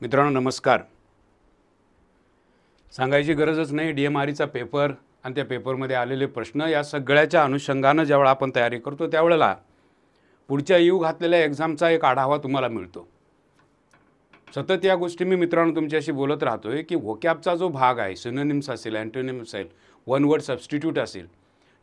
मित्रांनो नमस्कार. सांगायची गरजच नाही, DMREचा पेपर आणि त्या पेपरमध्ये आलेले प्रश्न या सगळ्याच्या अनुषंगानं जेव्हा आपण तयारी करतो त्यावेळेला पुढच्या येऊ घातलेल्या एक्झामचा एक आढावा तुम्हाला मिळतो. सतत या गोष्टी मी मित्रांनो तुमच्याशी बोलत राहतोय की व्होकॅबचा जो भाग आहे, सिनोनिम्स असेल, अँटोनिम्स असेल, वन वर्ड सबस्टिट्यूट असेल,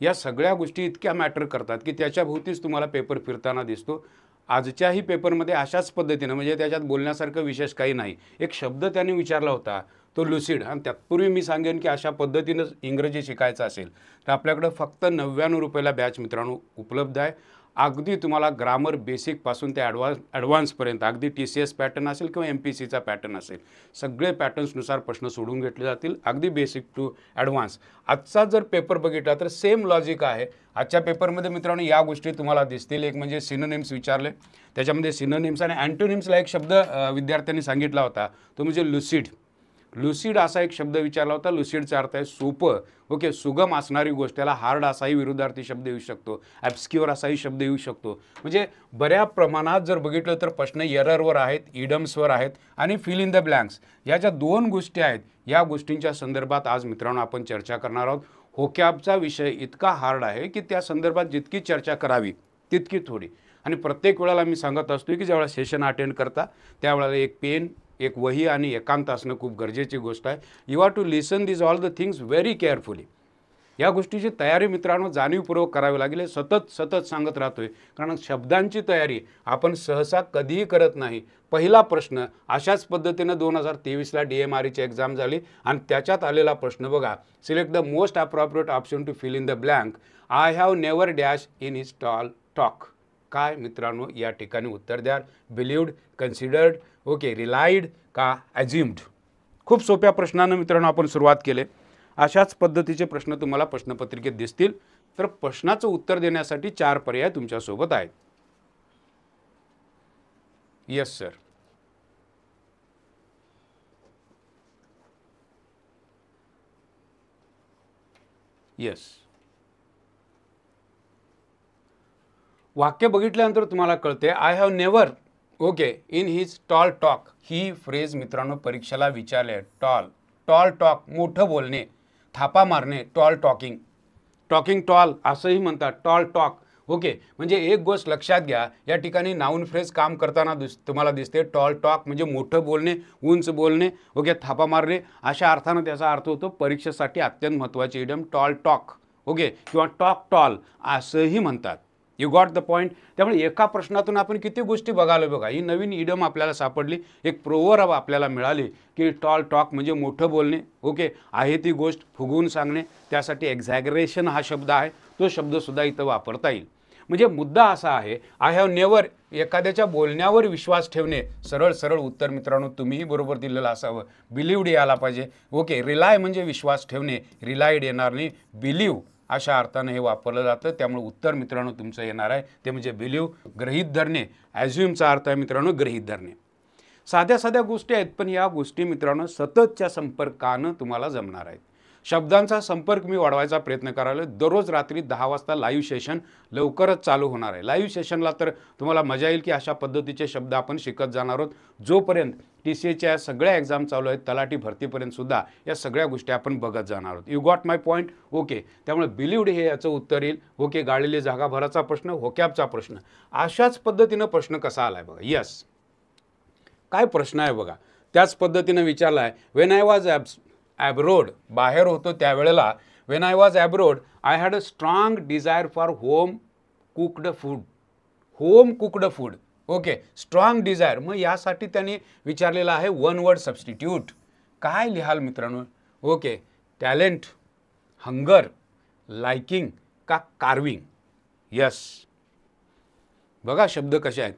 या सगळ्या गोष्टी इतक्या मॅटर करतात की त्याच्याभोवतीच तुम्हाला पेपर फिरताना दिसतो. आजच्याही पेपरमध्ये अशाच पद्धतीनं, म्हणजे त्याच्यात बोलण्यासारखं विशेष काही नाही, एक शब्द त्याने विचारला होता तो लुसिड. आणि त्यापूर्वी मी सांगेन की अशा पद्धतीनं इंग्रजी शिकायचं असेल तर आपल्याकडं फक्त 99 रुपयाला बॅच मित्रांनो उपलब्ध आहे. अगदी तुम्हाला ग्रामर बेसिकपासून ते ॲडव्हान्सपर्यंत, अगदी TCS पॅटर्न असेल किंवा MPCचा पॅटर्न असेल, सगळे पॅटर्न्सनुसार प्रश्न सोडून घेतले जातील, अगदी बेसिक टू ॲडव्हान्स. आजचा जर पेपर बघितला तर सेम लॉजिक आहे. आजच्या पेपरमध्ये मित्रांनो या गोष्टी तुम्हाला दिसतील. एक म्हणजे सिनोनिम्स विचारले, त्याच्यामध्ये सिनोनिम्स आणि अँटोनिम्सला एक शब्द विद्यार्थ्यांनी सांगितला होता, तो म्हणजे लुसिड. लुसिड असा एक शब्द विचारला होता. लुसिडचा अर्थ आहे सोपं, ओके, सुगम असणारी गोष्ट. त्याला हार्ड असाही विरुद्धार्थी शब्द येऊ शकतो, ॲब्स्क्युअर असाही शब्द येऊ शकतो. म्हणजे बऱ्या प्रमाणात जर बघितलं तर प्रश्न एररवर आहेत, इडम्सवर आहेत आणि फिल इन द ब्लँक्स या ज्या दोन गोष्टी आहेत, या गोष्टींच्या संदर्भात आज मित्रांनो आपण चर्चा करणार आहोत. व्होकॅबचा विषय इतका हार्ड आहे की त्या संदर्भात जितकी चर्चा करावी तितकी थोडी. आणि प्रत्येक वेळेला मी सांगत असतो की ज्यावेळेला सेशन अटेंड करता त्यावेळेला एक पेन, एक वही आणि एकांत असणं खूप गरजेची गोष्ट आहे. You have to listen this all the things very carefully. या गोष्टीची तयारी मित्रांनो जाणीवपूर्वक करावी लागेल. सतत सांगत राहतोय कारण शब्दांची तयारी आपण सहसा कधीही करत नाही. पहिला प्रश्न अशाच पद्धतीनं 2023ला DMREची एक्झाम झाली आणि त्याच्यात आलेला प्रश्न बघा, select the most appropriate option to fill in the blank. I have never dash in his tall talk. काय मित्रांनो या ठिकाणी उत्तर द्या. बिलीव्ड, कन्सिडर्ड, ओके, रिलाइड का ॲज्युम्ड. खूप सोप्या प्रश्नानं मित्रांनो आपण सुरुवात केले. अशाच पद्धतीचे प्रश्न तुम्हाला प्रश्नपत्रिकेत दिसतील. तर प्रश्नाचं उत्तर देण्यासाठी 4 पर्याय तुमच्यासोबत आहेत. Yes sir, yes. वाक्य बघितल्यानंतर तुम्हाला कळते I have never, okay, in his tall talk. ही फ्रेज मित्रांनो परीक्षेला विचारले. टॉल टॉक, मोठं बोलणे, थापा मारणे, टॉल टॉकिंग, टॉकिंग टॉल असंही म्हणतात, टॉल टॉक. ओके, म्हणजे एक गोष्ट लक्षात घ्या, या ठिकाणी नाऊन फ्रेज काम करताना तुम्हाला दिसते. टॉल टॉक म्हणजे मोठं बोलणे, उंच बोलणे, ओके, थापा मारणे, अशा अर्थानं त्याचा अर्थ होतो परीक्षेसाठी अत्यंत महत्त्वाची इडम टॉल टॉक, ओके, किंवा टॉक टॉल असंही म्हणतात. You got the point. त्यामुळे एका प्रश्नातून आपण किती गोष्टी बघायला बघा. ही नवीन इडम आपल्याला सापडली, एक प्रोवर्ब आपल्याला मिळाली की टॉल टॉक म्हणजे मोठं बोलणे, ओके, आहे ती गोष्ट फुगवून सांगणे. त्यासाठी एक्झॅगरेशन हा शब्द आहे, तो शब्दसुद्धा इथं वापरता येईल. म्हणजे मुद्दा असा आहे, आय हॅव नेवर, एखाद्याच्या बोलण्यावर विश्वास ठेवणे. सरळ उत्तर मित्रांनो तुम्हीही बरोबर दिलेलं असावं. बिलीव्ड यायला पाहिजे, ओके. रिलाय म्हणजे विश्वास ठेवणे, रिलायड येणार नाही, बिलीव्ह अशा अर्थानं हे वापरलं जातं. त्यामुळे उत्तर मित्रांनो तुमचं येणार आहे ते म्हणजे बिलीव्ह, गृहीत धरणे. ॲज्युमचा अर्थ आहे मित्रांनो गृहीत धरणे. साध्या गोष्टी आहेत, पण या गोष्टी मित्रांनो सततच्या संपर्कानं तुम्हाला जमणार आहेत. शब्दांचा संपर्क मी वाढवायचा प्रयत्न करायला. दररोज रात्री 10 वाजता लाईव्ह सेशन लवकरच चालू होणार आहे. लाईव्ह सेशनला तर तुम्हाला मजा येईल की अशा पद्धतीचे शब्द आपण शिकत जाणार आहोत. जोपर्यंत TCSच्या सगळ्या एक्झाम चालू आहेत, तलाठी भरतीपर्यंत सुद्धा या सगळ्या गोष्टी आपण बघत जाणार आहोत. You got my point, okay. त्यामुळे बिलीव्ड हे याचं उत्तर येईल, ओके. गाळलेली जागा भराचा प्रश्न, व्होकॅबचा प्रश्न. अशाच पद्धतीनं प्रश्न कसा आलाय बघा. यस, काय प्रश्न आहे बघा, त्याच पद्धतीनं विचारला आहे. वेन आय वॉज ॲब्रोड, बाहेर होतो त्यावेळेला, when I was abroad I had a strong desire for home cooked food. Home cooked food, okay, strong desire. मग यासाठी त्यांनी विचारलेलं आहे वन वर्ड सबस्टिट्यूट. काय लिहाल मित्रांनो, ओके. टॅलेंट, हंगर, लाइकिंग का कार्विंग. यस, बघा शब्द कसे आहेत.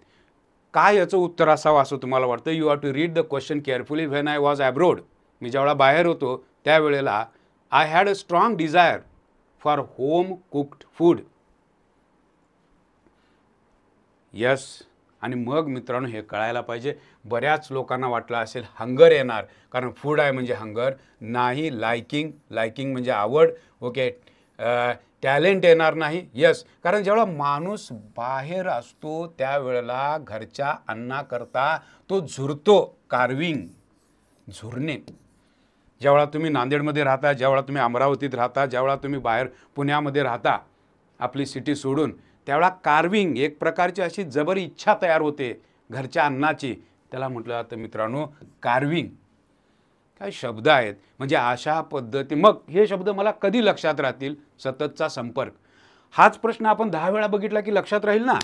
काय याचं उत्तर असावं असं तुम्हाला वाटतं. You have to read the question carefully. When I was abroad, मी ज्यावेळेला बाहेर होतो त्यावेळेला, I had a strong desire for home cooked food. Yes. आणि मग मित्रांनो हे कळायला पाहिजे. बऱ्याच लोकांना वाटलं असेल हंगर येणार, कारण फूड आहे म्हणजे हंगर नाही. लाइकिंग म्हणजे आवड, ओके. टॅलेंट येणार नाही. यस, कारण जेव्हा माणूस बाहेर असतो त्यावेळेला घरच्या अन्नाकरता तो झुरतो. कार्विंग, झुरणे. ज्यावेळा तुम्ही नांदेडमध्ये राहता, ज्यावेळा तुम्ही अमरावतीत राहता, ज्यावेळा तुम्ही बाहेर पुण्यामध्ये राहता आपली सिटी सोडून, त्यावेळा कार्विंग एक प्रकारची अशी जबर इच्छा तयार होते घरच्या अन्नाची. त्याला म्हटलं जातं मित्रांनो कार्विंग. काय शब्द आहेत म्हणजे अशा पद्धती. मग हे शब्द मला कधी लक्षात राहतील? सततचा संपर्क. हाच प्रश्न आपण 10 वेळा बघितला की लक्षात राहील ना.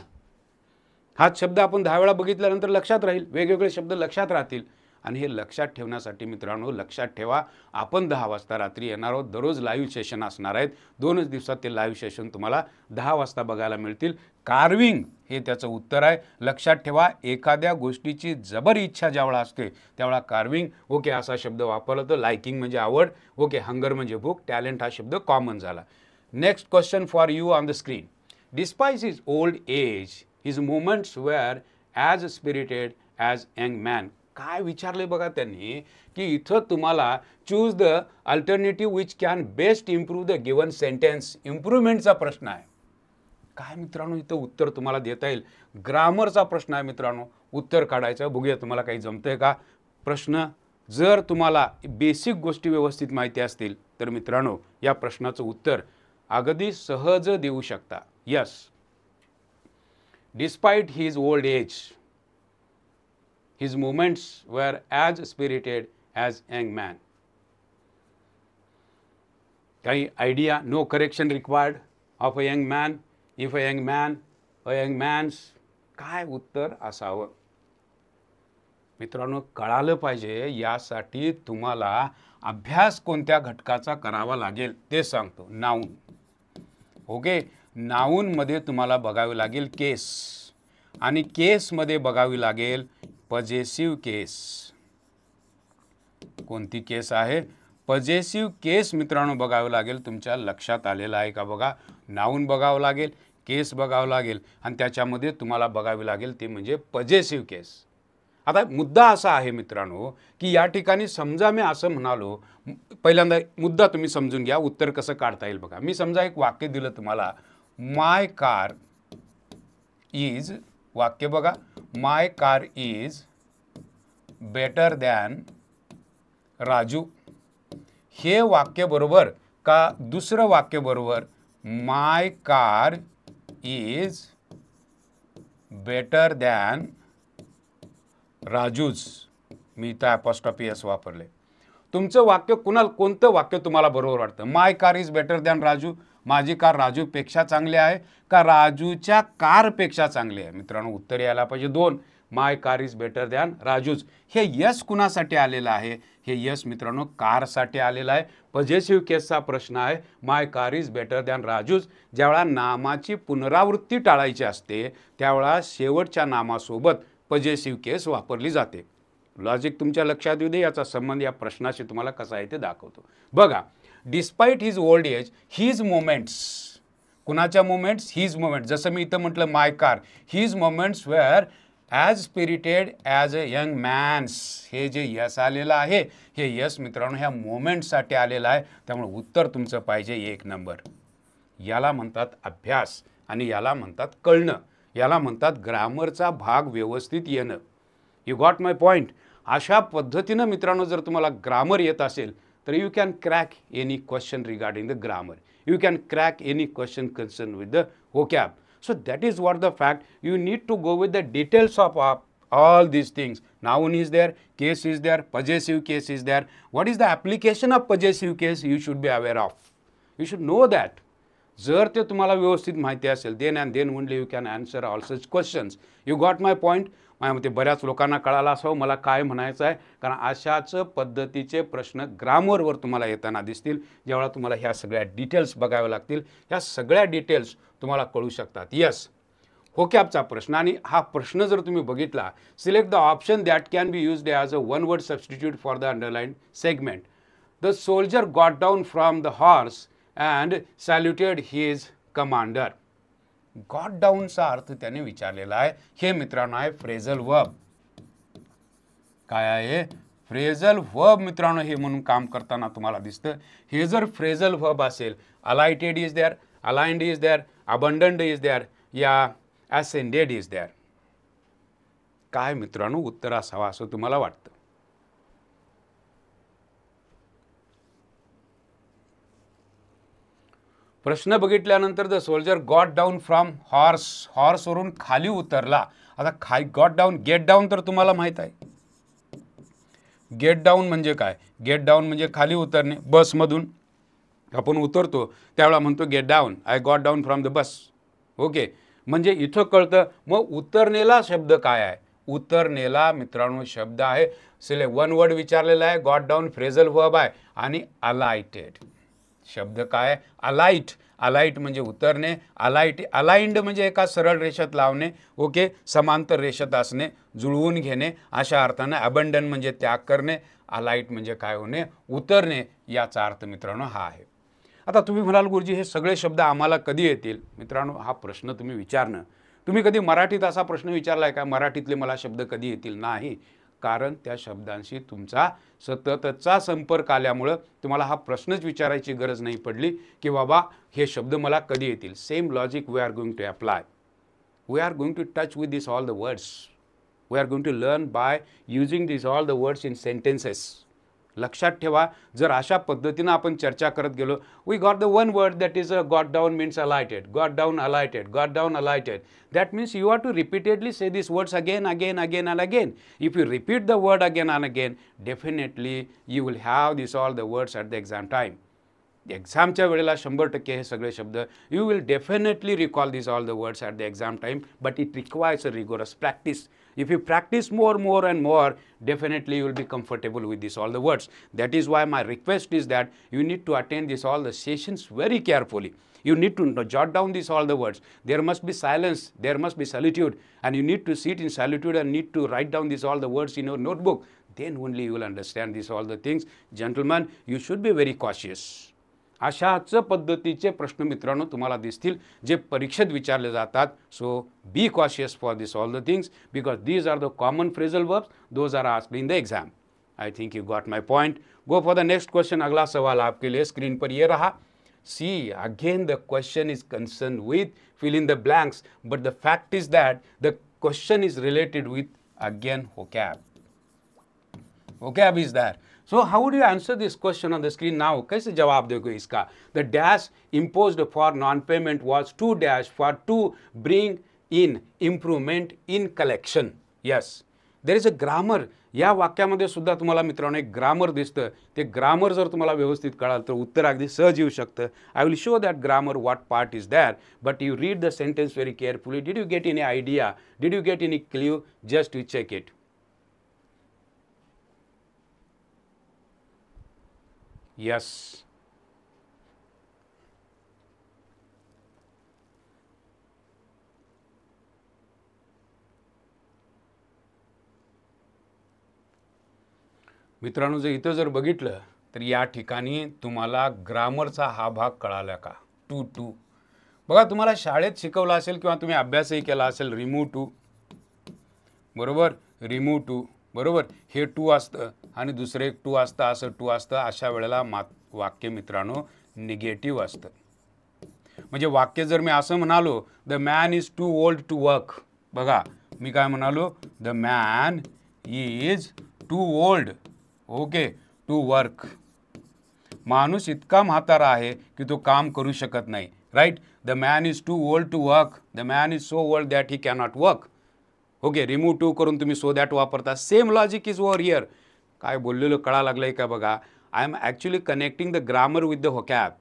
हाच शब्द आपण 10 वेळा बघितल्यानंतर लक्षात राहील. वेगवेगळे शब्द लक्षात राहतील. आणि हे लक्षात ठेवण्यासाठी मित्रांनो लक्षात ठेवा, आपण 10 वाजता रात्री येणार आहोत. दररोज लाईव्ह सेशन असणार आहेत. 2च दिवसात ते लाईव्ह सेशन तुम्हाला 10 वाजता बघायला मिळतील. कार्विंग हे त्याचं उत्तर आहे. लक्षात ठेवा, एखाद्या गोष्टीची जबर इच्छा ज्यावेळा असते त्यावेळा कार्विंग. ओके, असा शब्द वापरला तर लाइकिंग म्हणजे आवड. ओके, हंगर म्हणजे भूक. टॅलेंट हा शब्द कॉमन झाला. Next question for you on the screen. Despite his old age, his movements were as spirited as young man. काय विचारले बघा त्यांनी की इथं तुम्हाला choose the alternative which can best improve the given sentence. इम्प्रूव्हमेंटचा प्रश्न आहे. काय मित्रांनो इथं उत्तर तुम्हाला देता येईल? ग्रामरचा प्रश्न आहे मित्रांनो. उत्तर काढायचं. बघूया तुम्हाला काही जमतंय का प्रश्न. जर तुम्हाला बेसिक गोष्टी व्यवस्थित माहिती असतील तर मित्रांनो या प्रश्नाचं उत्तर अगदी सहज देऊ शकता. Yes, despite his old age, his movements were as spirited as young man. काही idea? No correction required of a young man. If a young man, a young man's. काय उत्तर असावं? मित्रांनो कळालं पाहिजे. यासाठी तुम्हाला अभ्यास कोणत्या घटकाचा करावा लागेल ते सांगतो. नाऊन. ओके, नाऊनमध्ये तुम्हाला बघावे लागेल केस, आणि केसमध्ये बघावी लागेल पजेसिव्ह केस. कोणती केस आहे? पजेसिव्ह केस मित्रांनो बघावं लागेल. तुमच्या लक्षात आलेलं आहे का बघा. नाऊन बघावं लागेल, केस बघावं लागेल, आणि त्याच्यामध्ये तुम्हाला बघावी लागेल ते म्हणजे पजेसिव्ह केस. आता मुद्दा असा आहे मित्रांनो की या ठिकाणी समजा मी असं म्हणालो, पहिल्यांदा मुद्दा तुम्ही समजून घ्या, उत्तर कसं काढता येईल बघा. मी समजा एक वाक्य दिलं तुम्हाला, माय कार इज, वाक्य बघा, my car is better than Raju. हे वाक्य बरोबर का दुसरं वाक्य बरोबर? My car is better than Raju's. मी इथं अपॉस्ट्रॉफी एस वापरले. तुमचं वाक्य कोणतं वाक्य तुम्हाला बरोबर वाटतं? My car is better than Raju, माझी कार राजूपेक्षा चांगली आहे का राजूच्या कारपेक्षा चांगली आहे? मित्रांनो उत्तर यायला पाहिजे 2. My car is better than Raju's. हे यस कुणासाठी आलेलं आहे? हे यस मित्रांनो कारसाठी आलेलं आहे. पजेसिव्ह केसचा प्रश्न आहे. My car is better than Raju's. ज्यावेळा नामाची पुनरावृत्ती टाळायची असते त्यावेळा शेवटच्या नामासोबत पजेसिव्ह केस वापरली जाते. लॉजिक तुमच्या लक्षात येऊ दे. याचा संबंध या प्रश्नाशी तुम्हाला कसा आहे ते दाखवतो. बघा, despite his old age, his moments. कुणाच्या मोमेंट्स? His moments. जसं मी इथं म्हटलं my car, his moments were as spirited as a young man's. हे जे यस आलेलं आहे हे यस मित्रांनो ह्या मोमेंट्ससाठी आलेलं आहे. त्यामुळे उत्तर तुमचं पाहिजे 1 नंबर. याला म्हणतात अभ्यास आणि याला म्हणतात कळणं. याला म्हणतात ग्रामरचा भाग व्यवस्थित येणं. You got my point. अशा पद्धतीनं मित्रांनो जर तुम्हाला ग्रामर येत असेल तर you can crack any question regarding the grammar. You can crack any question concerned with the vocab. So that is what the fact. You need to go with the details of all these things. Noun is there, case is there, possessive case is there. What is the application of possessive case? You should be aware of. You should know that. जर ते तुम्हाला व्यवस्थित माहिती असेल then and then only you can answer all such questions. You got my point? माझ्या बऱ्याच लोकांना कळालं असावं मला काय म्हणायचं आहे, कारण अशाच पद्धतीचे प्रश्न ग्रामरवर तुम्हाला येताना दिसतील. जेव्हा तुम्हाला ह्या सगळ्या डिटेल्स बघाव्या लागतील, ह्या सगळ्या डिटेल्स तुम्हाला कळू शकतात. यस, होकॅबचा प्रश्न. आणि हा प्रश्न जर तुम्ही बघितला, select the option that can be used as a one word substitute for the underline segment. The soldier got down from the horse and saluted his commander. Got डाऊनचा अर्थ त्याने विचारलेला आहे. हे मित्रांनो आहे फ्रेझल वर्ब. काय आहे? फ्रेझल वर्ब मित्रांनो. हे म्हणून काम करताना तुम्हाला दिसतं. हे जर फ्रेझल वर्ब असेल, alighted is there, aligned is there, abundant is there, या ॲसेंडेड इज देअर? काय मित्रांनो उत्तर असावं असं तुम्हाला वाटतं? प्रश्न बघितल्यानंतर the soldier got down from horse, हॉर्सवरून खाली उतरला. आता गॉट डाऊन, गेट डाऊन तर तुम्हाला माहीत आहे. गेट डाऊन म्हणजे काय? गेट डाऊन म्हणजे खाली उतरणे. बसमधून आपण उतरतो त्यावेळा म्हणतो get down, I got down from the bus. Okay, म्हणजे इथं कळतं. मग उतरनेला शब्द काय आहे? उतरनेला मित्रांनो शब्द आहे, सिले वन वर्ड विचारलेला आहे, गॉट डाऊन फ्रेझल वर्ब आहे, आणि अलाइटेड शब्द काय? अलाइट. अलाइट म्हणजे उतरणे. अलाइंड म्हणजे एका सरळ रेषेत लावणे. ओके, समांतर रेषेत असणे, जुळवून घेणे अशा अर्थाने. अबंडन म्हणजे त्याग करणे. अलाइट म्हणजे काय होणे? उतरणे. याचा अर्थ मित्रांनो हा आहे. आता तुम्ही म्हणाल गुरुजी हे सगळे शब्द आम्हाला कधी येतील? मित्रांनो हा प्रश्न तुम्ही विचारणं, तुम्ही कधी मराठीत असा प्रश्न विचारला आहे का, मराठीतले मला शब्द कधी येतील? नाही, कारण त्या शब्दांशी तुमचा सततचा संपर्क आल्यामुळं तुम्हाला हा प्रश्नच विचारायची गरज नाही पडली की बाबा हे शब्द मला कधी येतील. Same logic we are going to apply. We are going to touch with this all the words. We are going to learn by using this all the words in sentences. लक्षात ठेवा, जर अशा पद्धतीनं आपण चर्चा करत गेलो, we got the one word that is got down means alighted, got down alighted, got down alighted. That means you have to repeatedly say these words again and again. If you repeat the word again and again, definitely you will have these all the words at the exam time. एक्झामच्या वेळेला 100% हे सगळे शब्द you will definitely recall these all the words at the exam time, but it requires a rigorous practice. If you practice more and more, definitely you will be comfortable with these all the words. That is why my request is that you need to attend these all the sessions very carefully. You need to jot down these all the words. There must be silence, there must be solitude, and you need to sit in solitude and need to write down these all the words in your notebook. Then only you will understand these all the things. Gentlemen, you should be very cautious. अशाच पद्धतीचे प्रश्न मित्रांनो तुम्हाला दिसतील जे परीक्षेत विचारले जातात. So be cautious for this all the things because these are the common phrasal verbs, those are asked in the exam. I think you got my point. Go for the next question. अगला सवाल आपके लिए screen पर ये रहा. See, again the question is concerned with fill in the blanks, but the fact is that the question is related with again vocab. Vocab is there. So how would you answer this question on the screen now? कैसे जवाब दोगे इसका? The dash imposed for non-payment was to dash for to bring in improvement in collection. Yes, there is a grammar. या वाक्यामध्ये सुद्धा तुम्हाला मित्रांनो एक ग्रामर दिसतं. ते ग्रामर जर तुम्हाला व्यवस्थित कळालं तर उत्तर अगदी सहज येऊ शकतं. I will show that grammar what part is that, but you read the sentence very carefully. Did you get any idea? Did you get any clue? Just you check it. Yes, मित्रांनो जर इथं जर बघितलं तर या ठिकाणी तुम्हाला ग्रामरचा हा भाग कळाला का? टू टू बघा, तुम्हाला शाळेत शिकवलं असेल किंवा तुम्ही अभ्यासही केला असेल. रिमूव्ह टू, बरोबर, रिमूव्ह टू, बरोबर. हे टू असतं आणि दुसरे एक टू असतं, असं टू असतं. अशा वेळेला वाक्य मित्रांनो निगेटिव्ह असतं. म्हणजे वाक्य जर मी असं म्हणालो the man is too old to work, बघा मी काय म्हणालो, the man is too old, okay, to work. माणूस इतका म्हातारा आहे की तो काम करू शकत नाही. Right, the man is too old to work, the man is so old that he cannot work. Okay, remove too करून तुम्ही सो दॅट वापरता. Same logic is over here. काय बोललेलं कळा लागलंय का बघा. I am actually connecting the grammar with the vocab.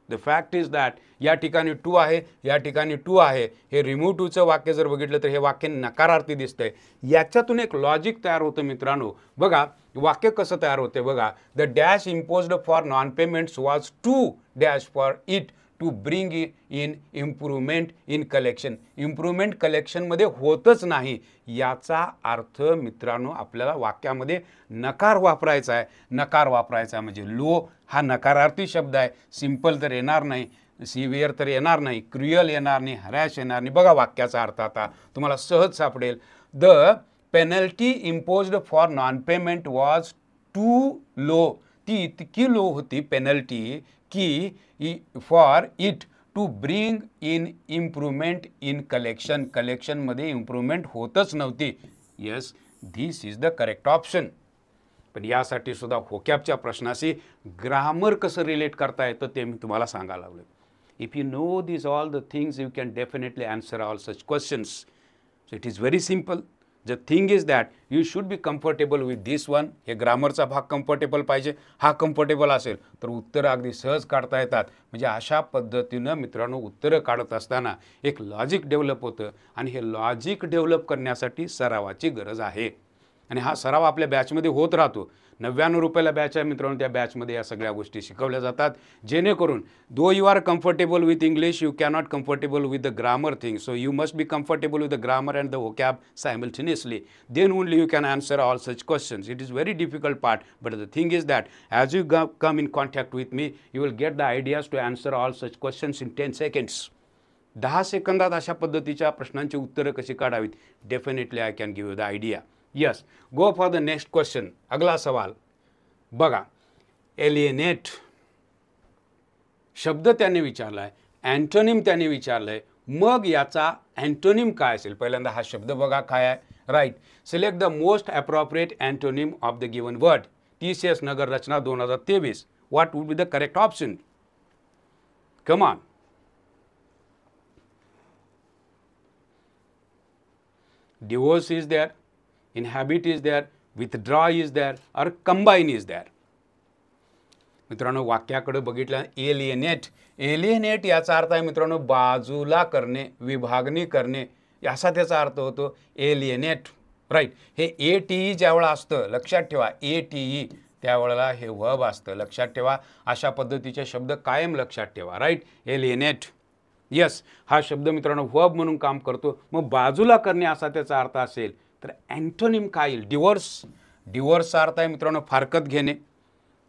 The fact is that या ठिकाणी टू आहे, या ठिकाणी टू आहे. हे रिमूव्ह टूचं वाक्य जर बघितलं तर हे वाक्य नकारार्थी दिसतंय. याच्यातून एक लॉजिक तयार होतं मित्रांनो. बघा वाक्य कसं तयार होते बघा. The dash imposed for non payments was too dash for it to bring in improvement in collection. Improvement कलेक्शनमध्ये होतच नाही. याचा अर्थ मित्रांनो आपल्याला वाक्यामध्ये नकार वापरायचा आहे. नकार वापरायचा म्हणजे लो हा नकारार्थी शब्द आहे. सिंपल तर येणार नाही, सिव्हिअर तर येणार नाही, क्रुअल येणार नाही, हरॅश येणार नाही. बघा वाक्याचा अर्थ आता तुम्हाला सहज सापडेल. The penalty imposed for non payment was too low. ती इतकी लो होती पेनल्टी की for it to bring in improvement in collection, कलेक्शनमध्ये इम्प्रूव्हमेंट होतच नव्हती. Yes, this is the correct option. पण यासाठी सुद्धा व्होकॅबच्या प्रश्नाशी ग्रामर कसं रिलेट करता येतं ते मी तुम्हाला सांगायला लागलो. If you no this all the things you can definitely answer all such questions. So it is very simple. The thing is that you should be comfortable with this one. हे ग्रामरचा भाग comfortable पाहिजे. हा comfortable असेल तर उत्तरं अगदी सहज काढता येतात. म्हणजे अशा पद्धतीनं मित्रांनो उत्तरं काढत असताना एक लॉजिक डेव्हलप होतं आणि हे लॉजिक डेव्हलप करण्यासाठी सरावाची गरज आहे. आणि हा सराव आपल्या बॅचमध्ये होत राहतो. 99 रुपयाला बॅच आहे मित्रांनो. त्या बॅचमध्ये या सगळ्या गोष्टी शिकवल्या जातात, जेणेकरून though you are comfortable with English you cannot comfortable with the grammar thing. So you must be comfortable with the grammar and the vocab simultaneously. Then only you can answer all such questions. It is very difficult part, but the thing is that as you come in contact with me you will get the ideas to answer all such questions in 10 seconds. 10 सेकंदात अशा पद्धतीच्या प्रश्नांची उत्तरं कशी काढावीत, definitely I can give you the idea. Yes, go for the next question. अगला सवाल बघा. एलिएनेट शब्द त्यांनी विचारला आहे, अँटोनिम त्यांनी विचारलं आहे. मग याचा अँटोनिम काय असेल? पहिल्यांदा हा शब्द बघा काय आहे. Right, select the most appropriate antonym of the given word. TCS नगर रचना 2023. What would be the correct option? Come on. Divorce is there, inhabit is there, withdraw is there, or combine is there. मित्रांनो वाक्याकडे बघितलं. एलिएनेट, एलिएनेट याचा अर्थ आहे मित्रांनो बाजूला करणे, विभागणी करणे, असा त्याचा अर्थ होतो एलिएनेट. राईट, हे ATE ज्यावेळेला असतं लक्षात ठेवा, ATE त्यावेळेला हे वर्ब असतं लक्षात ठेवा. अशा पद्धतीचे शब्द कायम लक्षात ठेवा. राईट, एलिएनेट. यस, हा शब्द मित्रांनो वर्ब म्हणून काम करतो. मग बाजूला करणे असा त्याचा अर्थ असेल तर अँटोनिम काय येईल? डिवोर्स. डिवोर्सचा अर्थ आहे मित्रांनो फारकत घेणे.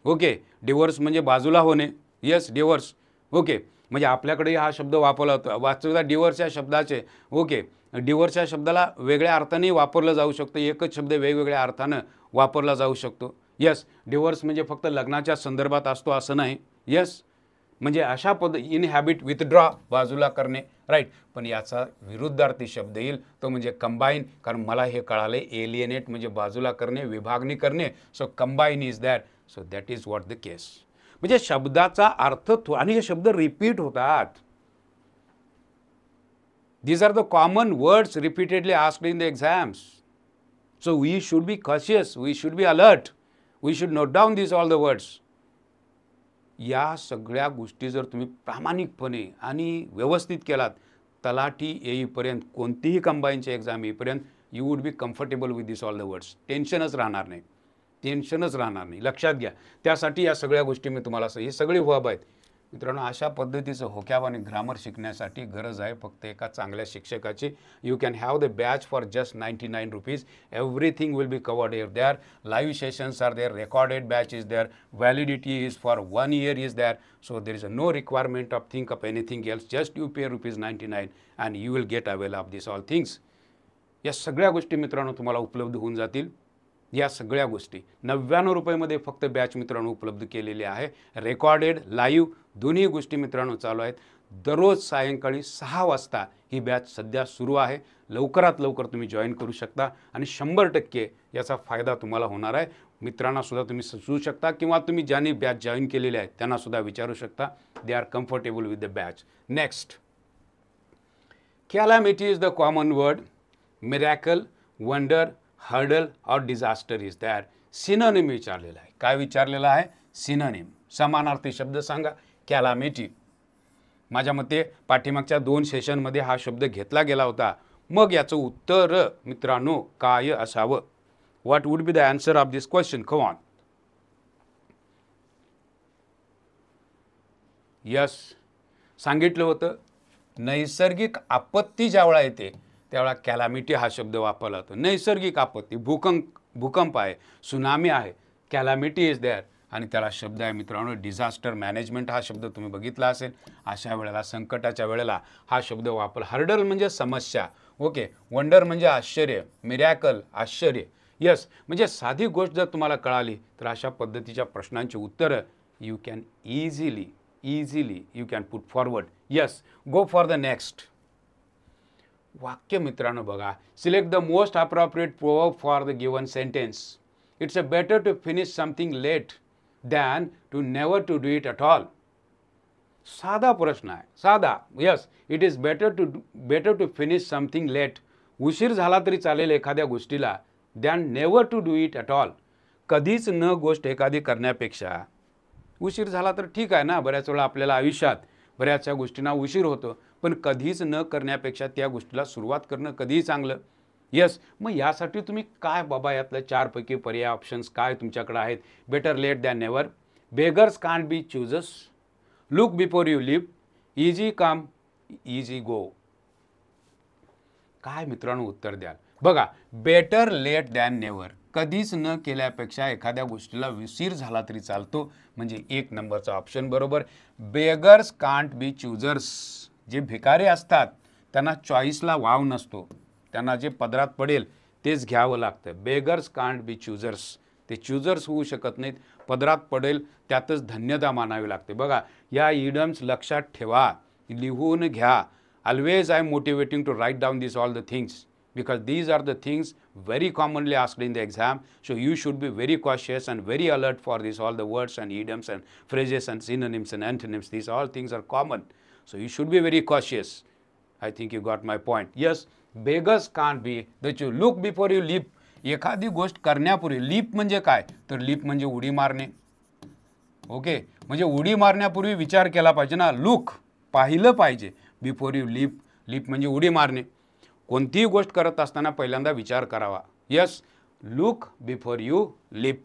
ओके, डिवोर्स म्हणजे बाजूला होणे. Yes, divorce. ओके, म्हणजे आपल्याकडे हा शब्द वापरला होता. वास्तविकता डिवोर्स या शब्दाचे ओके डिवोर्स या शब्दाला वेगळ्या अर्थाने वापरलं जाऊ शकतं. एकच शब्द वेगवेगळ्या अर्थानं वापरला जाऊ शकतो. यस, डिवोर्स म्हणजे फक्त लग्नाच्या संदर्भात असतो असं नाही. यस, म्हणजे अशा इनहॅबिट, विथड्रॉ, बाजूला करणे. राईट, पण याचा विरुद्धार्थी शब्द येईल तो म्हणजे कंबाईन. कारण मला हे कळाले एलिएनेट म्हणजे बाजूला करणे, विभागणी करणे. So combine is that. So that is what the case. म्हणजे शब्दाचा अर्थ आणि हे शब्द रिपीट होतात. These are the common words repeatedly asked in the exams. So we should be cautious, we should be alert, we should note down these all the words. या सगळ्या गोष्टी जर तुम्ही प्रामाणिकपणे आणि व्यवस्थित केलात, तलाठी येईपर्यंत कोणतीही कंबाईनची एक्झाम येईपर्यंत you would be comfortable with this all the words. टेन्शनच राहणार नाही, टेन्शनच राहणार नाही. लक्षात घ्या. त्यासाठी या सगळ्या गोष्टी मी तुम्हाला हे सगळे वर्ब आहेत मित्रांनो. अशा पद्धतीचं व्होकॅब आणि ग्रामर शिकण्यासाठी गरज आहे फक्त एका चांगल्या शिक्षकाची. You can have the batch for just 99 rupees. Everything will be covered here. There live sessions are there, recorded batch is there, validity is for 1 year is there. So there is no requirement of think of anything else. Just you pay ₹99 and you will get avail of this all things. या सगळ्या गोष्टी मित्रांनो तुम्हाला उपलब्ध होऊन जातील. या सगळ्या गोष्टी 99 रुपयामध्ये फक्त बॅच मित्रांनो उपलब्ध केलेली आहे. रेकॉर्डेड, लाईव्ह दोन्ही गोष्टी मित्रांनो चालू आहेत. दररोज सायंकाळी 6 वाजता ही बॅच सध्या सुरू आहे. लवकरात लवकर तुम्ही जॉईन करू शकता आणि 100% याचा फायदा तुम्हाला होणार आहे. मित्रांना सुद्धा तुम्ही सुचवू शकता किंवा तुम्ही ज्यांनी बॅच जॉईन केलेली आहे त्यांना सुद्धा विचारू शकता. They are comfortable with the batch. Next, calamity is the common word. Miracle, wonder, hurdle और डिझास्टर इज दॅट. सिनोनिम विचारलेला आहे. काय विचारलेला आहे? सिनोनिम. समानार्थी शब्द सांगा. कॅलॅमिटी. माझ्या मते पाठीमागच्या 2 सेशनमध्ये हा शब्द घेतला गेला होता. मग याचं उत्तर मित्रांनो काय असावं? What would be the answer of this question? Come on. Yes, सांगितलं होतं नैसर्गिक आपत्ती ज्यावेळा येते त्यावेळा कॅलॅमिटी हा शब्द वापरला जातो. नैसर्गिक आपत्ती, भूकंप आहे, सुनामी आहे, कॅलॅमिटी इज देअर. आणि त्याला शब्द आहे मित्रांनो डिझास्टर मॅनेजमेंट. हा शब्द तुम्ही बघितला असेल. अशा वेळेला, संकटाच्या वेळेला हा शब्द वापर. हर्डल म्हणजे समस्या. ओके, वंडर म्हणजे आश्चर्य, मिरॅकल आश्चर्य. यस, म्हणजे साधी गोष्ट जर तुम्हाला कळाली तर अशा पद्धतीच्या प्रश्नांची उत्तरं you can easily easily you can put forward. Yes, go for the next. वाक्य मित्रांनो बघा, select the most appropriate proverb for the given sentence. It's a better to finish something late than to never to do it at all. साधा प्रश्न आहे, साधा. Yes, it is better to finish something late. उशीर झाला तरी चालेल एखाद्या गोष्टीला, than never to do it at all. कधीच न गोष्ट एखादी करण्यापेक्षा, उशीर झाला तर ठीक आहे ना, बऱ्याच वेळा आपल्याला आयुष्यात बऱ्याचशा गोष्टींना उशीर होतो, पण कधीच न करण्यापेक्षा त्या गोष्टीला सुरुवात करणं कधीही चांगलं. यस, मग यासाठी तुम्ही काय बाबा यातलं 4 पैकी पर्याय ऑप्शन्स काय तुमच्याकडे आहेत? Better late than never, beggars can't be choosers, look before you live, easy come easy go. काय मित्रांनो उत्तर द्याल? बघा, बेटर लेट दॅन नेवर, कधीच न केल्यापेक्षा एखाद्या गोष्टीला उशीर झाला तरी चालतो, म्हणजे 1 नंबरचा ऑप्शन बरोबर. बेगर्स कांट बी चूजर्स, जे भिकारी असतात त्यांना चॉईसला वाव नसतो, त्यांना जे पदरात पडेल तेच घ्यावं लागतं. बेगर्स कांट बी चूजर्स, ते चूजर्स होऊ शकत नाहीत, पदरात पडेल त्यातच धन्यता मानावी लागते. बघा, या इडम्स लक्षात ठेवा, लिहून घ्या. Always I am motivating to write down this all the things because these are the things very commonly asked in the exam, so you should be very cautious and very alert for this, all the words and idioms and phrases and synonyms and antonyms. These all things are common, so you should be very cautious. I think you got my point. Yes, beggars can't be that you look before you leap. एखादी गोष्ट करण्यापूर्वी, leaf म्हणजे काय तर leaf म्हणजे उडी मारणे. Okay, म्हणजे उडी मारण्यापूर्वी विचार केला पाहिजे ना, लुक पाहिलं पाहिजे, बिफोर यू लीप, लीप म्हणजे उडी मारणे. कोणतीही गोष्ट करत असताना पहिल्यांदा विचार करावा. Yes, look before you lip,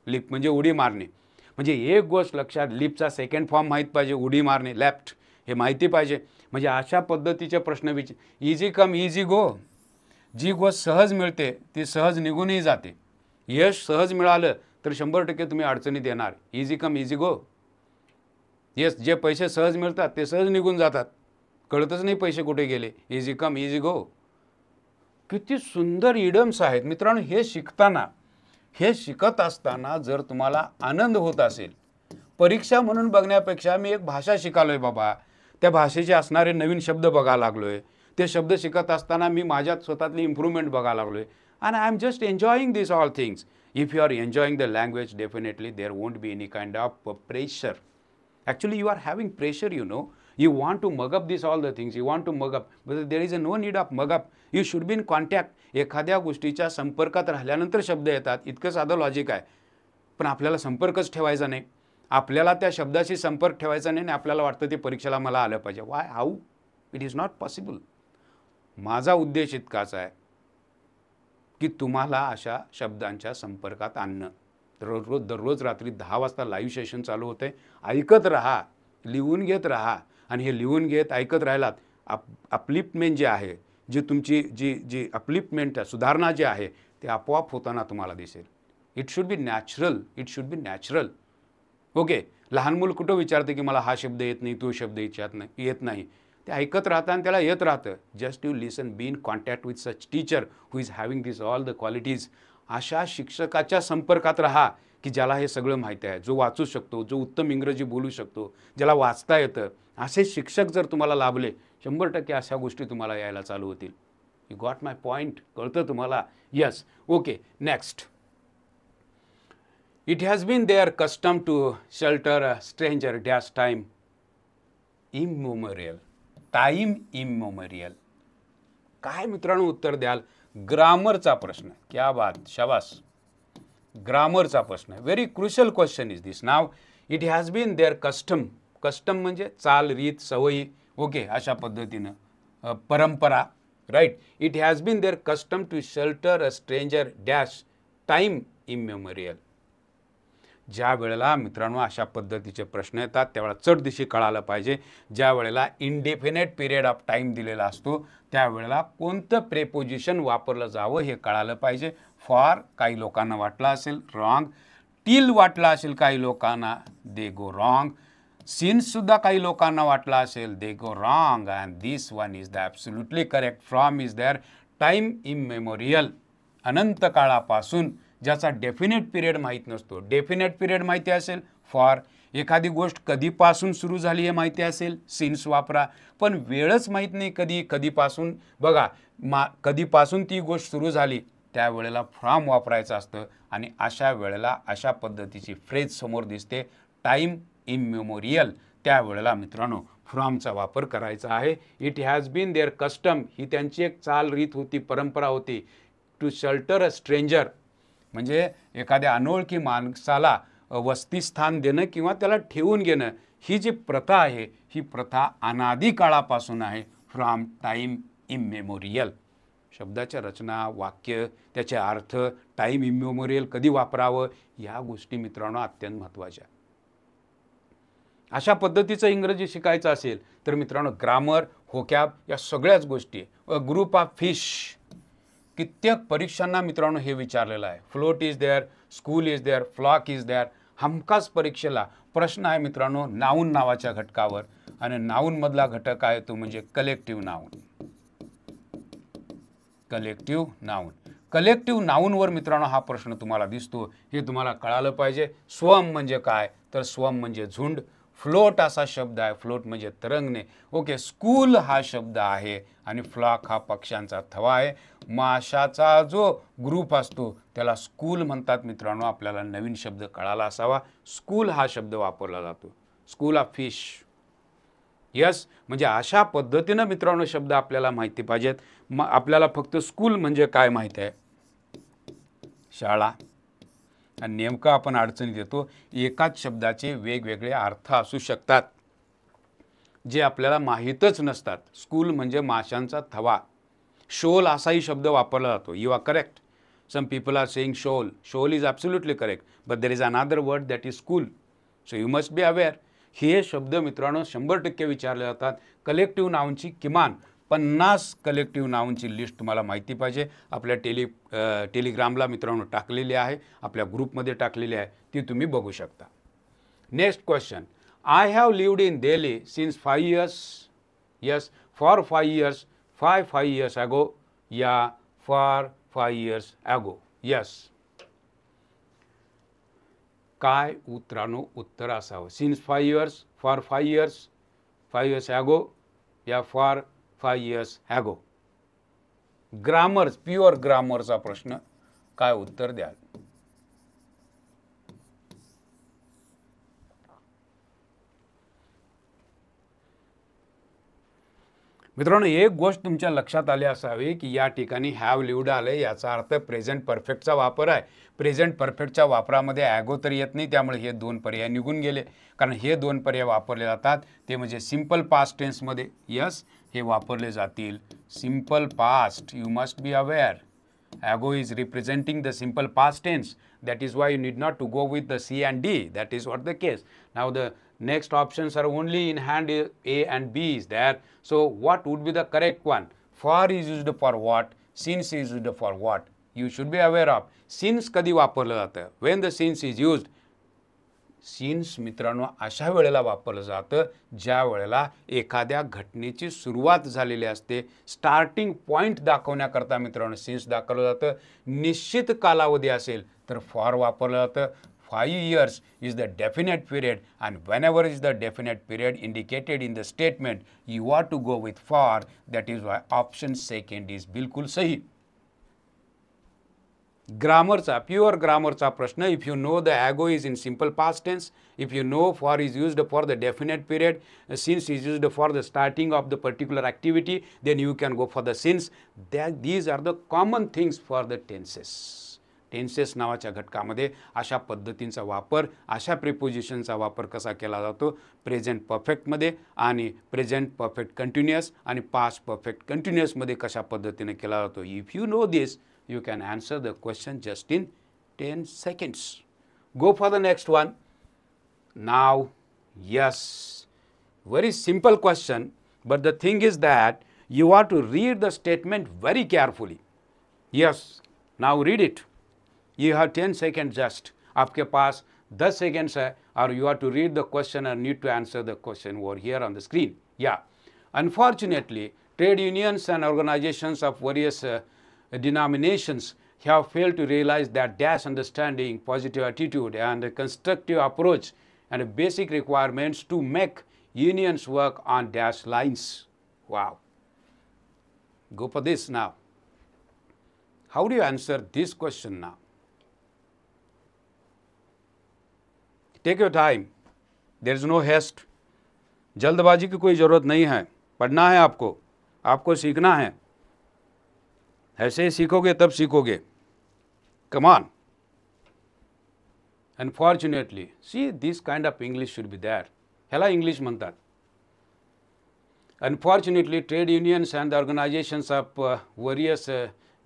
lip म्हणजे उडी मारणे. म्हणजे एक गोष्ट लक्षात, लिपचा सेकंड फॉर्म माहीत पाहिजे, उडी मारणे, लेफ्ट, हे माहिती पाहिजे. म्हणजे अशा पद्धतीचे प्रश्न इझी कम इझी गो. जी गोष्ट सहज मिळते ती सहज निघूनही जाते. यश सहज मिळालं तर 100% तुम्ही अडचणीत येणार. इझी कम इझी गो. येस, जे पैसे सहज मिळतात ते सहज निघून जातात, कळतच नाही पैसे कुठे गेले. इझी कम इझी गो. किती सुंदर इडम्स आहेत मित्रांनो. हे शिकत असताना जर तुम्हाला आनंद होत असेल, परीक्षा म्हणून बघण्यापेक्षा मी एक भाषा शिकालोय बाबा, त्या भाषेचे असणारे नवीन शब्द बघायला लागलोय, ते शब्द शिकत असताना मी माझ्यात स्वतःतली इम्प्रूव्हमेंट बघायला लागलोय, and I am just enjoying this all things. If you are enjoying the language, definitely there won't be any kind of pressure. Actually, you are having pressure, you know. You want to mug up this all the things. You want to mug up. But there is no need of mug up. You should be in contact. एखाद्या गोष्टीच्या संपर्कात राहिल्यानंतर शब्द येतात. इतकं साधं logic आहे. पण आपल्याला संपर्कच ठेवायचा नाही. आपल्याला त्या शब्दाशी संपर्क ठेवायचा नाही आणि आपल्याला वाटतं ते परीक्षेला मला आलं पाहिजे. Y, how? It is not possible. माझा उद्देश इतकाच आहे की तुम्हाला अशा शब्दांच्या संपर्कात आणणं. दररोज रात्री 10 वाजता लाईव्ह सेशन चालू होते. ऐकत राहा, लिहून घेत राहा, आणि हे लिहून घेत ऐकत राहिलात, अपलिफ्टमेंट जे आहे, जी तुमची जी अपलिफ्टमेंट सुधारणा जे आहे ते आपोआप होताना तुम्हाला दिसेल. It should be natural. It should be natural. Okay, लहान मूल कुठं विचारते की मला हा शब्द येत नाही, तो शब्द येत नाही. ते ऐकत राहतं आणि त्याला येत राहतं. Just you listen, be in contact with such teacher who is having this all the qualities. अशा शिक्षकाच्या संपर्कात राहा की ज्याला हे सगळं माहिती आहे, जो वाचू शकतो, जो उत्तम इंग्रजी बोलू शकतो, ज्याला वाचता येतं. असे शिक्षक जर तुम्हाला लाभले, 100% अशा गोष्टी तुम्हाला यायला चालू होतील. You got my point? कळतं तुम्हाला? Yes. Okay, next. It has been their custom to shelter a stranger dash time immemorial. Time immemorial. काय मित्रांनो उत्तर द्याल? ग्रामरचा प्रश्न. क्या बात, शाबास. ग्रामरचा प्रश्न. Very crucial question is this. Now it has been their custom. Custom म्हणजे चाल, रीत, सवयी. ओके, अशा पद्धतीनं परंपरा. Right. It has been their custom to shelter a stranger dash time immemorial. ज्या वेळेला मित्रांनो अशा पद्धतीचे प्रश्न येतात त्यावेळेला चटदिशी कळालं पाहिजे. ज्या वेळेला इनडेफिनेट पिरियड ऑफ टाईम दिलेला असतो त्यावेळेला कोणतं प्रेपोजिशन वापरलं जावं हे कळालं पाहिजे. फॉर काही लोकांना वाटलं असेल रॉंग, टिल वाटलं असेल काही लोकांना, दे गो रॉंग, सिन्ससुद्धा काही लोकांना वाटलं असेल, they go wrong, and this one is the absolutely correct. From is there time immemorial. अनंत काळापासून, ज्याचा डेफिनेट पिरियड माहीत नसतो. डेफिनेट पिरियड माहिती असेल फॉर, एखादी गोष्ट कधीपासून सुरू झाली हे माहिती असेल, सिन्स वापरा. पण वेळच माहीत नाही कधीपासून. बघा, कधीपासून ती गोष्ट सुरू झाली त्यावेळेला फ्रॉम वापरायचं असतं. आणि अशा वेळेला अशा पद्धतीची फ्रेज समोर दिसते, टाईम इममेमोरियल. त्यावेळेला मित्रांनो फ्रॉमचा वापर करायचा आहे. It has been their custom, ही त्यांची एक चाल रीत होती, परंपरा होती. टू शेल्टर अ स्ट्रेंजर, म्हणजे एखाद्या अनोळखी माणसाला वसतिस्थान देणं किंवा त्याला ठेवून घेणं, ही जी प्रथा आहे ही प्रथा अनादी काळापासून आहे. From time immemorial. शब्दाच्या रचना, वाक्य, त्याचे अर्थ, टाईम इममेमोरियल कधी वापरावं, या गोष्टी मित्रांनो अत्यंत महत्त्वाच्या. अशा पद्धतीचं इंग्रजी शिकायचं असेल तर मित्रांनो ग्रामर, व्होकॅब या सगळ्याच गोष्टी. ग्रुप ऑफ फिश, कित्येक परीक्षांना मित्रांनो हे विचारलेलं आहे. Float is there, school is there, flock is there. हमखास परीक्षेला प्रश्न आहे मित्रांनो नाऊन नावाच्या घटकावर. आणि नाऊन मधला घटक आहे तो म्हणजे collective noun. Collective noun. Collective नाऊनवर मित्रांनो हा प्रश्न तुम्हाला दिसतो, हे तुम्हाला कळालं पाहिजे. स्वम म्हणजे काय, तर स्वम म्हणजे झुंड. फ्लोट असा शब्द आहे, फ्लोट म्हणजे तरंगणे. ओके, स्कूल हा शब्द आहे आणि फ्लॉक हा पक्ष्यांचा थवा आहे. माशाचा जो ग्रुप असतो त्याला स्कूल म्हणतात मित्रांनो. आपल्याला नवीन शब्द कळाला असावा. स्कूल हा शब्द वापरला जातो. School of fish. यस, म्हणजे अशा पद्धतीनं मित्रांनो शब्द आपल्याला माहिती पाहिजेत. आपल्याला फक्त स्कूल म्हणजे काय माहिती आहे, शाळा. आणि नेमकं आपण अडचणीत येतो, एकाच शब्दाचे वेगवेगळे अर्थ असू शकतात जे आपल्याला माहीतच नसतात. स्कूल म्हणजे माशांचा थवा. शोल असाही शब्द वापरला जातो. You are correct. Some people are saying shoal. Shoal is absolutely correct, but there is another word that is school. So you must be aware. हे शब्द मित्रांनो 100% विचारले जातात. कलेक्टिव्ह नाऊनची किमान 50 कलेक्टिव्ह नाऊनची लिस्ट तुम्हाला माहिती पाहिजे. आपल्या टेलिग्रामला मित्रांनो टाकलेली आहे, आपल्या ग्रुपमध्ये टाकलेली आहे, ती तुम्ही बघू शकता. Next question. I have lived in Delhi since 5 years. Yes, for 5 years. 5 years ago या फॉर 5 years ago. यस, काय मित्रांनो उत्तर असावं. Since 5 years, for 5 years, 5 years ago या for 5 years ago. Grammar, pure ग्रामरचा प्रश्न, काय उत्तर द्याल. मित्रांनो एक गोष्ट तुमच्या लक्षात आली असावी की या ठिकाणी हॅव लिव्ड आले, याचा अर्थ प्रेझेंट परफेक्टचा वापर आहे. प्रेझेंट परफेक्टच्या वापरामध्ये ॲगो तर येत नाही, त्यामुळे हे दोन पर्याय निघून गेले. कारण हे दोन पर्याय वापरले जातात ते म्हणजे सिंपल पास्ट टेन्समध्ये. यस, हे वापरले जातील simple past. You must be aware. Ago is representing the simple past tense. That is why you need not to go with the C and D. That is what the case. Now the next options are only in hand A and B is there. So what would be the correct one? For is used for what? Since is used for what? You should be aware of. Since कधी वापरलं जातं? When the since is used. Since मित्रांनो अशा वेळेला वापरलं जातं ज्या वेळेला एखाद्या घटनेची सुरुवात झालेली असते. स्टार्टिंग पॉईंट दाखवण्याकरता मित्रांनो सिन्स दाखवलं जातं. निश्चित कालावधी असेल तर फॉर वापरलं जातं. 5 years is the definite period, and whenever is the definite period indicated in the statement, you are to go with for. That is why option second is बिलकुल सही. ग्रामरचा, प्युअर ग्रामरचा प्रश्न. If you know the ago is in simple past tense, if you know for is used for the definite period, since is used for the starting of the particular activity, then you can go for the since. These are the common things for the tenses. Tenses नावाच्या घटकामध्ये अशा पद्धतींचा वापर, अशा प्रिपोजिशनचा वापर कसा केला जातो प्रेझेंट परफेक्टमध्ये आणि प्रेझेंट परफेक्ट कंटिन्युअस आणि पास्ट परफेक्ट कंटिन्युअसमध्ये कशा पद्धतीने केला जातो. If you no this, you can answer the question just in 10 seconds. Go for the next one. Now, yes, very simple question, but the thing is that you have to read the statement very carefully. Yes, now read it. You have 10 seconds just. आपके pass 10 seconds है और you have to read the question and need to answer the question over here on the screen. Yeah. Unfortunately, trade unions and organizations of various denominations have failed to realize that dash understanding, positive attitude and a constructive approach and basic requirements to make unions work on dash lines. Wow. Go for this now. How do you answer this question now? Take your time. There is no haste. जल्दबाजी की कोई ज़रूरत नहीं है. पढ़ना है आपको सीखना है. ऐसे ही सीखोगे तब सीखोगे. Come on. Unfortunately, see, this kind of English should be there. ह्याला इंग्लिश म्हणतात. Unfortunately, trade unions and the organizations of various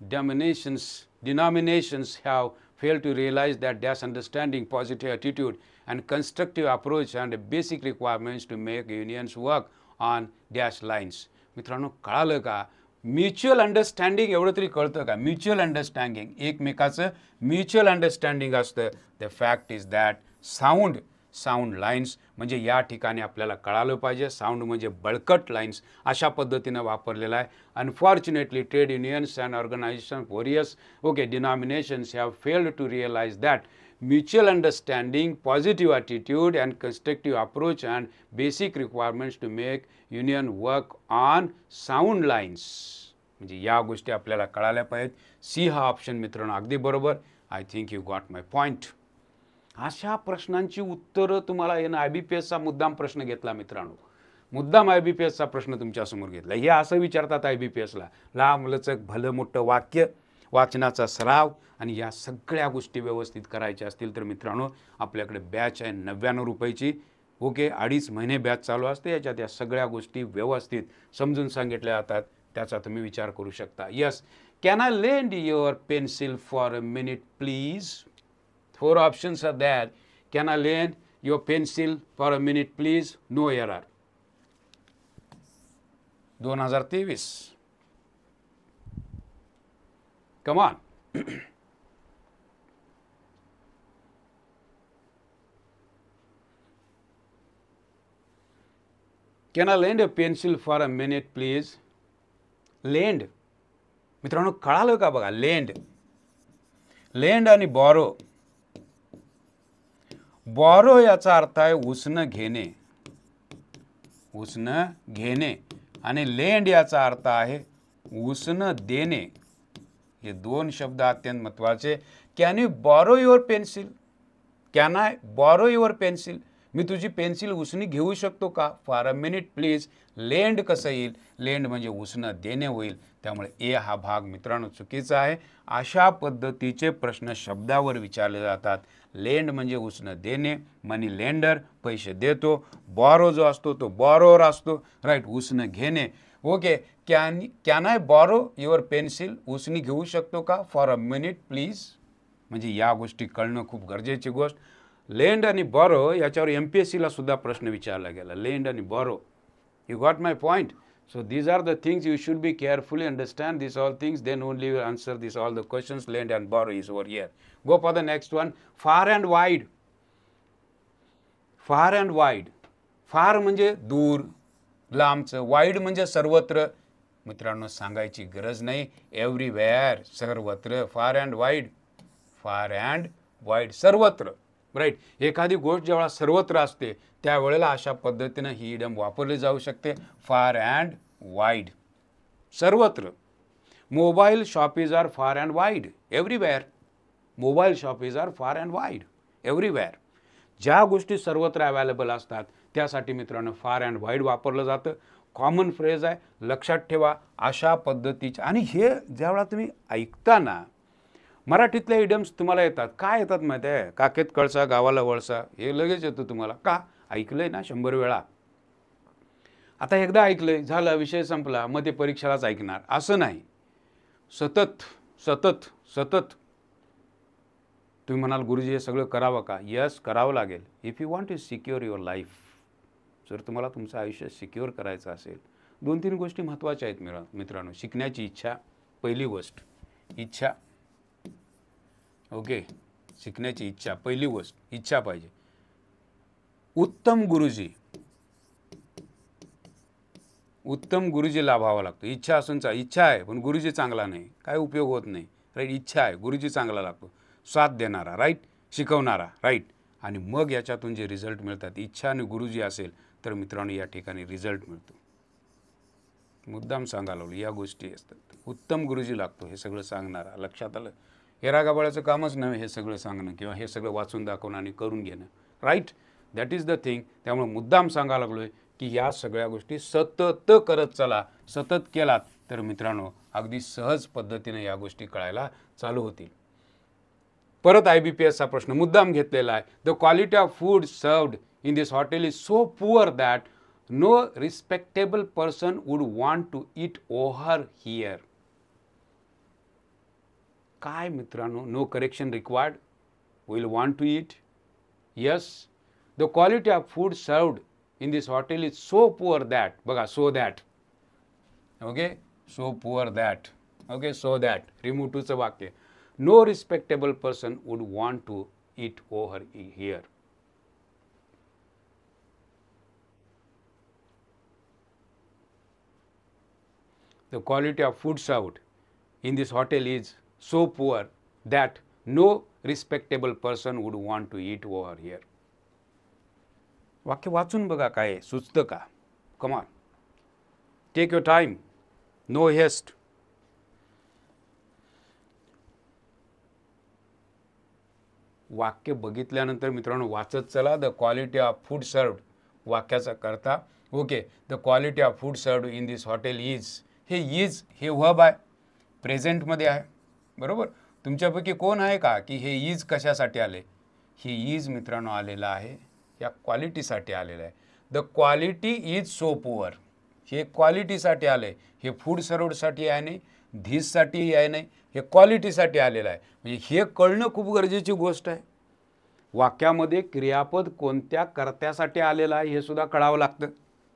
denominations have failed to realize that dash understanding, positive attitude, and constructive approach and basic requirements to make unions work on dash lines. मित्रांनो, कळालं का? Mutual understanding एवढं तरी कळतं का? Mutual understanding, एकमेकाचं mutual understanding असतं. The fact is that sound lines म्हणजे या ठिकाणी आपल्याला कळालं पाहिजे. साऊंड म्हणजे बळकट लाईन्स अशा पद्धतीनं वापरलेला आहे. Unfortunately trade unions and organisation various denominations have failed to realise that mutual understanding, positive attitude, and constructive approach and basic requirements to make union work on sound lines. म्हणजे या गोष्टी आपल्याला कळायला पाहिजेत. सी हा ऑप्शन मित्रांनो अगदी बरोबर. I think you got my point. अशा प्रश्नांची उत्तरं तुम्हाला येणं IBPSचा मुद्दाम प्रश्न घेतला मित्रांनो. मुद्दाम IBPSचा प्रश्न तुमच्यासमोर घेतला. हे असं विचारतात IBPSला, लांब लचक भलं मोठं वाक्य, वाचनाचा सराव आणि या सगळ्या गोष्टी व्यवस्थित करायच्या असतील तर मित्रांनो आपल्याकडे बॅच आहे 99 रुपयाची. ओके, 2.5 महिने बॅच चालू असते. याच्यात या सगळ्या गोष्टी व्यवस्थित समजून सांगितल्या जातात. त्याचा तुम्ही विचार करू शकता. Yes, can I lend your pencil for a minute please? 4 options are that. Can I lend your pencil for a minute please? No error. 2023. Come on. Can I lend a pencil for a minute, please? Lend. मित्रांनो कळालं का बघा? Land आणि borrow याचा अर्थ आहे उसनं घेणे आणि लेंड याचा अर्थ आहे उसनं देणे. हे 2 शब्द अत्यंत महत्त्वाचे. Can you borrow your pencil? Can I borrow your pencil? मी तुझी पेन्सिल उसनी घेऊ शकतो का? For a minute please. Lend कसं येईल? लेंड म्हणजे उसनं देणे होईल. त्यामुळे ए हा भाग मित्रांनो चुकीचा आहे. अशा पद्धतीचे प्रश्न शब्दावर विचारले जातात. लेंड म्हणजे उसनं देणे, मनी लेंडर पैसे देतो. बॉरो जो असतो तो बॉरोवर असतो, राईट, उसनं घेणे. Okay, can I borrow your pencil? उसनी घेऊ शकतो का? For a minute please. म्हणजे या गोष्टी कळणं खूप गरजेची गोष्ट. लेंड आणि बॉरो याच्यावर MPSCला सुद्धा प्रश्न विचारला गेला. लेंड आणि borrow. You got my point? So these are the things you should be carefully understand these all things, then only you will answer this all the questions. Lend and borrow is over here. Go for the next one. Far and wide. Far and wide. Far म्हणजे दूर लांबचं, wide म्हणजे सर्वत्र. मित्रांनो सांगायची गरज नाही. Everywhere, सर्वत्र. फार अँड वाईड, सर्वत्र. राईट. एखादी गोष्ट जेव्हा सर्वत्र असते त्यावेळेला अशा पद्धतीनं ही इडम वापरली जाऊ शकते. फार अँड वाईड, सर्वत्र. Mobile shoppies are far and wide everywhere. Mobile shoppies are far and wide everywhere. ज्या गोष्टी सर्वत्र अवेलेबल असतात त्यासाठी मित्रांनो फार अँड वाईड वापरलं जातं. कॉमन फ्रेज आहे, लक्षात ठेवा. अशा पद्धतीचे. आणि हे ज्यावेळा तुम्ही ऐकता ना, मराठीतल्या इडम्स तुम्हाला येतात. काय येतात माहिती आहे? काखेत कळसा गावाला वळसा, हे लगेच येतं तुम्हाला. का? ऐकलंय ना 100 वेळा. आता एकदा ऐकलंय झालं, विषय संपला, मग ते परीक्षेलाच ऐकणार असं नाही. सतत सतत सतत. तुम्ही म्हणाल गुरुजी हे सगळं करावं का? यस, करावं लागेल. If you want to secure your life, जर तुम्हाला तुमचं आयुष्य सिक्युअर करायचं असेल, 2-3 गोष्टी महत्त्वाच्या आहेत मित्रांनो. शिकण्याची इच्छा, पहिली गोष्ट. इच्छा. ओके, शिकण्याची इच्छा, पहिली गोष्ट इच्छा पाहिजे. उत्तम गुरुजी लाभावा लागतो. इच्छा असून इच्छा आहे पण गुरुजी चांगला नाही, काय उपयोग होत नाही. राईट. इच्छा आहे, गुरुजी चांगला लागतो, साथ देणारा, राईट, शिकवणारा, राईट. आणि मग याच्यातून जे रिझल्ट मिळतात, इच्छा आणि गुरुजी असेल तर मित्रांनो या ठिकाणी रिझल्ट मिळतो. मुद्दाम सांगायला लागलो, या गोष्टी असतात. उत्तम गुरुजी लागतो हे सगळं सांगणारा. लक्षात आलं? हे रागाबाळाचं कामच नव्हे हे सगळं सांगणं किंवा हे सगळं वाचून दाखवणं आणि करून घेणं. Right, that is the thing. त्यामुळे मुद्दाम सांगायला लागलो आहे की या सगळ्या गोष्टी सतत करत चला. सतत केलात तर मित्रांनो अगदी सहज पद्धतीने या गोष्टी कळायला चालू होतील. परत IBPSचा प्रश्न मुद्दाम घेतलेला आहे. The quality of food served in this hotel is so poor that no respectable person would want to eat over here. काय मित्रांनो, no correction required, will want to eat. Yes, the quality of food served in this hotel is so poor that. बघा, so that. Okay, so poor that. Okay, so that remove टूचं वाक्य. No respectable person would want to eat over here. The quality of food served in this hotel is so poor that no respectable person would want to eat over here. वाक्य वाचून बघा काय सुचतं का. Come on, take your time, no haste. वाक्य बघितल्यानंतर मित्रांनो वाचत चला. The quality of food served वाक्याचा करता. Okay, the quality of food served in this hotel is. हे इज हे वर्ब आहे, प्रेझेंटमध्ये आहे. बरोबर, तुमच्यापैकी कोण आहे का की हे इज कशासाठी आले. हे इज मित्रांनो आलेलं आहे या क्वालिटीसाठी आलेलं आहे. The quality is so poor. हे क्वालिटीसाठी आले. हे फूड सर्व्डसाठी आहे नाही, धीससाठी आहे नाही, हे क्वालिटीसाठी आलेलं आहे. म्हणजे हे कळणं खूप गरजेची गोष्ट आहे. वाक्यामध्ये क्रियापद कोणत्या कर्त्यासाठी आलेलं आहे हे सुद्धा कळावं लागतं.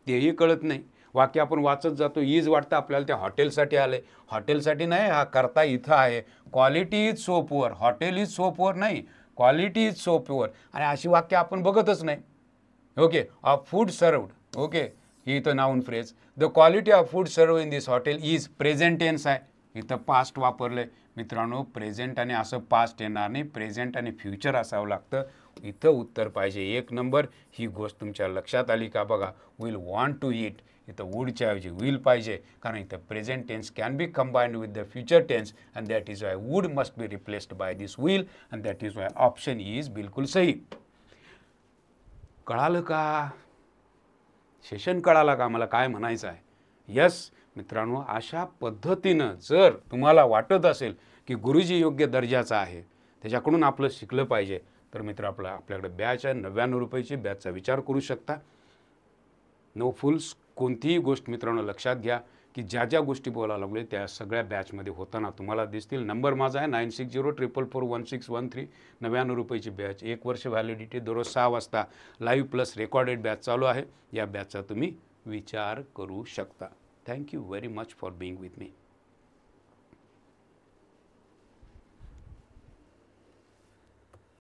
तेही कळत नाही. वाक्य आपण वाचत जातो, इज वाटतं आपल्याला त्या हॉटेलसाठी आले. हॉटेलसाठी नाही, हा करता इथं आहे. Quality is so poor, hotel is so poor नाही, क्वालिटी इज सो पुअर. आणि अशी वाक्य आपण बघतच नाही. Okay, of food served. Okay, ही इथं noun phrase. The quality of food served in this hotel is present tense आहे. इथं पास्ट वापरलं आहे. मित्रांनो प्रेझेंट आणि असं पास्ट येणार नाही, प्रेझेंट आणि फ्युचर असावं लागतं. इथं उत्तर पाहिजे 1 नंबर. ही गोष्ट तुमच्या लक्षात आली का बघा. विल वॉन्ट टू ईट, इथं वूडच्या ऐवजी विल पाहिजे, कारण इथं present tense can be combined with the future tense and that is why would must be replaced by this will and that is why option is बिलकुल सही. कळालं का? सेशन कळाला का मला काय म्हणायचं आहे? यस मित्रांनो, अशा पद्धतीनं जर तुम्हाला वाटत असेल की गुरुजी योग्य दर्जाचा आहे, त्याच्याकडून आपलं शिकलं पाहिजे, तर मित्र आपल्याकडे बॅच आहे 99 रुपयाची. बॅचचा विचार करू शकता. नो फुल्स कोणतीही गोष्ट मित्रांनो लक्षात घ्या की ज्या ज्या गोष्टी बोलायला लागले त्या सगळ्या बॅचमध्ये होताना तुम्हाला दिसतील. नंबर माझा आहे 9604441613. 99 रुपयाची बॅच, 1 वर्ष व्हॅलिडिटी, दररोज 6 वाजता लाईव्ह प्लस रेकॉर्डेड बॅच चालू आहे. या बॅचचा तुम्ही विचार करू शकता. Thank you very much for being with me.